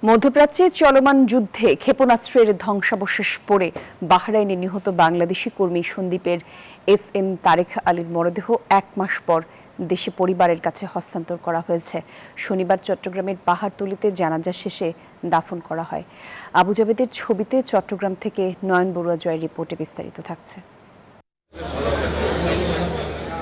মধ্যপ্রাচ্যে চলমান যুদ্ধে ক্ষেপণাস্ত্রের ধ্বংসাবশেষ পড়ে বাহরাইনে নিহত বাংলাদেশি কর্মী সন্দীপের এস.এম. তারেক আলীর মরদেহ ১ মাস পর দেশে পরিবারের কাছে হস্তান্তর করা হয়েছে। শনিবার চট্টগ্রামের পাহাড়তলীতে জানাজা শেষে দাফন করা হয়। আবু জাবেদের ছবিতে চট্টগ্রাম থেকে নয়ন বড়ুয়া জয়ের রিপোর্টে বিস্তারিত থাকছে।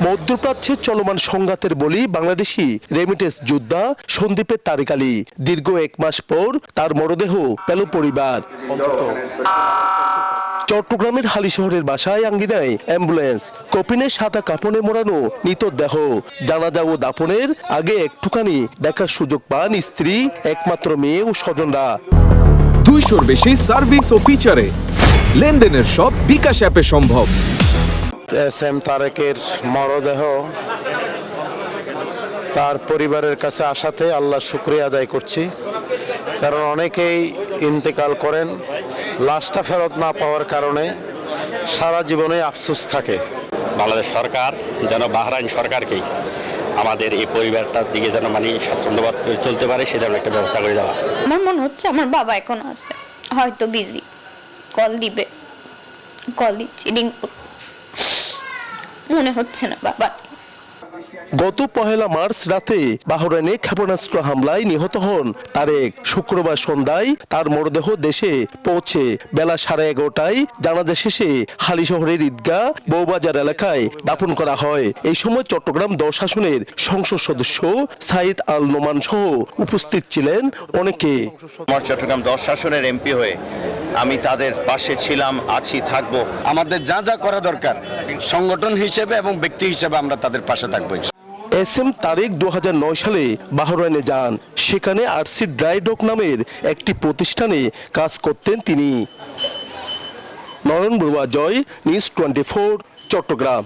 মধ্যপ্রাচ্যে চলমান সংঘাতের বলি বাংলাদেশি রেমিটেন্স যোদ্ধা সন্দীপের তারেক আলী। দীর্ঘ ১ মাস পর তার মরদেহ পেল পরিবার। চট্টগ্রামের হালিশহরের বাসায় আঙ্গিনায় অ্যাম্বুলেন্স, কফিনে সাদা কাপড়ে মোড়ানো মৃতদেহ। জানাজা ও দাফনের আগে একটুখানি দেখার সুযোগ পান স্ত্রী, একমাত্র মেয়ে ও স্বজনরা। 200-র বেশি সার্ভিস ও ফিচারে লেনদেনের সব বিকাশ অ্যাপে সম্ভব। এস.এম. তারেকের মরদেহ তার পরিবারের কাছে আসাতে আল্লাহর শুকরিয়া আদায় করছি, কারণ অনেকেই ইন্তেকাল করেন লাশটা ফেরত না পাওয়ার কারণে সারা জীবনে আফসোস থাকে। বাংলাদেশ সরকার যেন বাহরাইন সরকারকেই আমাদের এই পরিবারটার দিকে যেন স্বাচ্ছন্দ্যবাদ চলতে পারে সে ধরনের একটা ব্যবস্থা করে দেওয়া। আমার মনে হচ্ছে আমার বাবা এখন আছে, হয়তো বিজি, কল দিবে, কল দিচ্ছি, মনে হচ্ছে না বাবা। গত 1 মার্চ রাতে বাহরাইনে ক্ষেপণাস্ত্র হামলায় নিহত হন তারেক। শুক্রবার সন্ধ্যায় তার মরদেহ দেশে পৌঁছে বেলা 11:30টায় জানাজা শেষে হালিশহরের ঈদগাহ বউবাজার এলাকায় দাফন করা হয়। এই সময় চট্টগ্রাম 10 আসনের সংসদ সদস্য সাইদ আল নোমান সহ উপস্থিত ছিলেন অনেকে। আমার চট্টগ্রাম 10 আসনের এমপি হয়ে আমি তাদের পাশে ছিলাম, আছি, থাকবো। আমাদের যা যা করা দরকার সংগঠন হিসেবে এবং ব্যক্তি হিসেবে আমরা তাদের পাশে থাকবো। এস.এম. তারেক 2009 সালে বাহরাইনে যান। সেখানে আরসি ড্রাই ডক নামের একটি প্রতিষ্ঠানে কাজ করতেন তিনি। নয়ন বড়ুয়া জয়, নিউজ 24, চট্টগ্রাম।